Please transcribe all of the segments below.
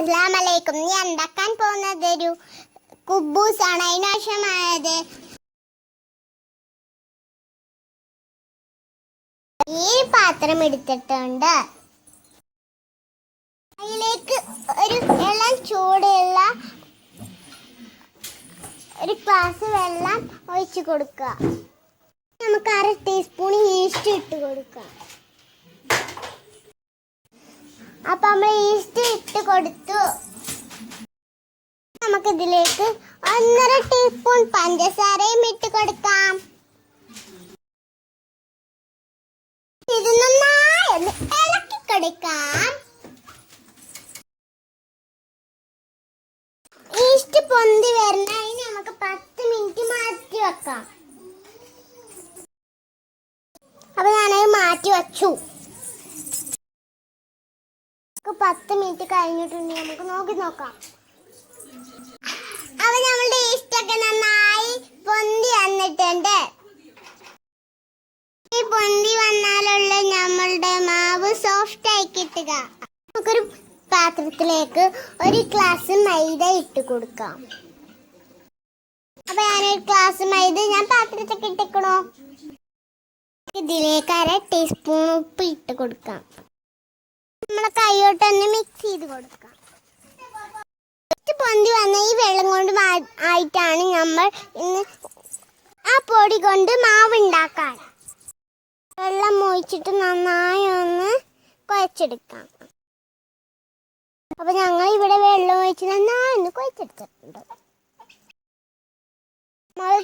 അസ്സലാമലൈക്കും. ഞാൻ ഉണ്ടാക്കാൻ പോകുന്നത് ഒരു കുബൂസാണ്. അതിനാവശ്യമായത് ഈ പാത്രം എടുത്തിട്ടുണ്ട്. അതിലേക്ക് ഒരു ഇളം ചൂടുള്ള ഒരു ഗ്ലാസ് വെള്ളം ഒഴിച്ചു കൊടുക്കുക. നമുക്ക് 1/2 ടീസ്പൂൺ ഈസ്റ്റ് ഇട്ട് കൊടുക്കാം. അപ്പൊ നമ്മൾ ഈസ്റ്റ് ഇട്ട് കൊടുത്തു. നമുക്കിതിലേക്ക് 1/2 ടീസ്പൂൺ പഞ്ചസാരയും ഇട്ട് കൊടുക്കാം. ഇത് നന്നായി ഒന്ന് ഇളക്കി കൊടുക്കാം. ഈസ്റ്റ് പൊന്തി വരുന്നതിന് നമുക്ക് 10 മിനിറ്റ് മാറ്റി വെക്കാം. അപ്പൊ ഞാനത് മാറ്റി വച്ചു. 10 മിനിറ്റ് കഴിഞ്ഞിട്ടുണ്ടെങ്കിൽ നമുക്ക് നോക്കാം. അപ്പൊ നമ്മളുടെ ഈസ്റ്റൊക്കെ നന്നായി പൊന്തി വന്നിട്ടുണ്ട്. ഈ പൊന്തി വന്നാലുള്ള നമ്മളുടെ മാവ് സോഫ്റ്റ് ആയി കിട്ടുക. നമുക്കൊരു പാത്രത്തിലേക്ക് 1 ഗ്ലാസ് മൈദ ഇട്ട് കൊടുക്കാം. അപ്പൊ ഞാനൊരു ഗ്ലാസ് മൈദ പാത്രത്തിലേക്ക് ഇട്ടിക്കണോ. ഇതിലേക്ക് 1/2 ടീസ്പൂൺ ഉപ്പ് ഇട്ട് കൊടുക്കാം. നമ്മളെ കൈയോട്ടൊന്ന് മിക്സ് ചെയ്ത് കൊടുക്കാം. പൊന്തി വന്ന ഈ വെള്ളം കൊണ്ട് ആയിട്ടാണ് നമ്മൾ ഇന്ന് ആ പൊടി കൊണ്ട് മാവ് ഉണ്ടാക്കാൻ. വെള്ളം ഒഴിച്ചിട്ട് നന്നായി ഒന്ന് കുഴച്ചെടുക്കാം. അപ്പൊ ഞങ്ങൾ ഇവിടെ വെള്ളം ഒഴിച്ച് നന്നായി ഒന്ന് കുഴച്ചെടുത്തിട്ടുണ്ട്. നമ്മൾ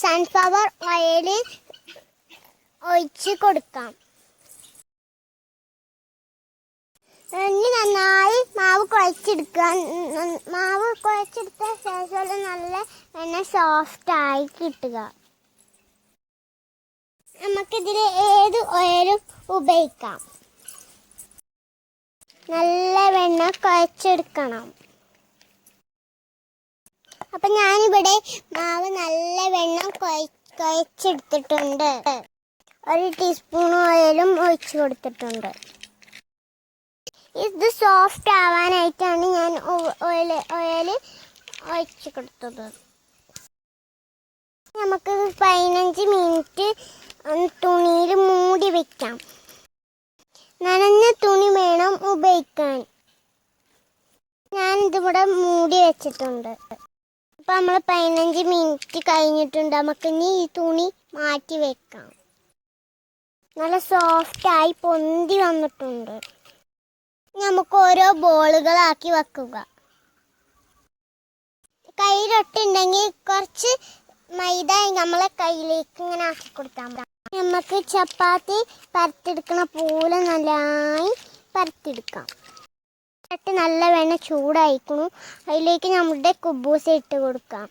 സൺഫ്ലവർ ഓയിൽ ഒഴിച്ച് കൊടുക്കാം. ഇനി നന്നായി മാവ് കുഴച്ചെടുക്കാൻ. മാവ് കുഴച്ചെടുത്ത ശേഷം നല്ല സോഫ്റ്റ് ആയി കിട്ടുക. നമുക്കിതിൽ ഏത് ഓയിലും ഉപയോഗിക്കാം. നല്ല വെണ്ണ കുഴച്ചെടുക്കണം. അപ്പൊ ഞാനിവിടെ മാവ് നല്ല വെണ്ണ കുഴച്ചെടുത്തിട്ടുണ്ട്. 1 ടീസ്പൂൺ ഓയിലും ഒഴിച്ചു കൊടുത്തിട്ടുണ്ട്. ഇത് സോഫ്റ്റ് ആവാനായിട്ടാണ് ഞാൻ ഓയിൽ ഒഴിച്ചു കൊടുത്തത്. നമുക്ക് 15 മിനിറ്റ് തുണിയിൽ മൂടി വെക്കാം. നനഞ്ഞ തുണി വേണം ഉപയോഗിക്കാൻ. ഞാനിതിവിടെ മൂടി വെച്ചിട്ടുണ്ട്. അപ്പം നമ്മൾ 15 മിനിറ്റ് കഴിഞ്ഞിട്ടുണ്ട്. നമുക്കിനി ഈ തുണി മാറ്റി വെക്കാം. നല്ല സോഫ്റ്റായി പൊന്തി വന്നിട്ടുണ്ട്. നമുക്ക് ഓരോ ബോളുകളാക്കി വെക്കുക. കയ്യിലൊട്ടുണ്ടെങ്കിൽ കുറച്ച് മൈദ നമ്മളെ കയ്യിലേക്ക് ഇങ്ങനെ ആക്കി കൊടുത്താൽ മതി. നമുക്ക് ചപ്പാത്തി പരത്തിയെടുക്കണ പോലെ നന്നായി പരത്തിയെടുക്കാം. നല്ല വെണ്ണ ചൂടായിക്കണു. അതിലേക്ക് നമ്മുടെ കുബൂസ് ഇട്ട് കൊടുക്കാം.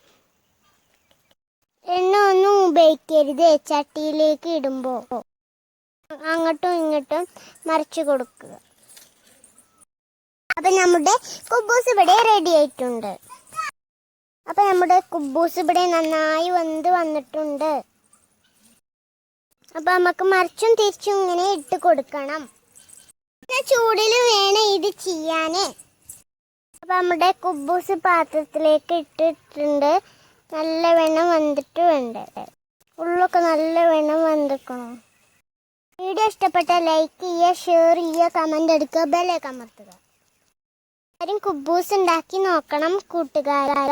എണ്ണ ഒന്നും ഉപയോഗിക്കരുത്. ചട്ടിയിലേക്ക് ഇടുമ്പോൾ അങ്ങോട്ടും ഇങ്ങോട്ടും മറിച്ച് കൊടുക്കുക. അപ്പൊ നമ്മുടെ കുബൂസ് ഇവിടെ റെഡി ആയിട്ടുണ്ട്. അപ്പൊ നമ്മുടെ കുബൂസ് ഇവിടെ നന്നായി വെന്ത് വന്നിട്ടുണ്ട്. അപ്പൊ നമുക്ക് മറിച്ചും തിരിച്ചും ഇങ്ങനെ ഇട്ട് കൊടുക്കണം. ചൂടിൽ വേണം ഇത് ചെയ്യാന്. അപ്പൊ നമ്മുടെ കുബൂസ് പാത്രത്തിലേക്ക് ഇട്ടിട്ടുണ്ട്. നല്ല വെണ്ണം വെന്തിട്ടുണ്ട്. ഉള്ളൊക്കെ നല്ല വെണ്ണം വെന്തിക്കണം. വീഡിയോ ഇഷ്ടപ്പെട്ട ലൈക്ക് ചെയ്യുക, ഷെയർ ചെയ്യുക, കമന്റ് അടിക്കുക, ബെല്ലൈക്കൺ അമർത്തുക. കുബൂസ് ഉണ്ടാക്കി നോക്കണം കൂട്ടുകാരാ.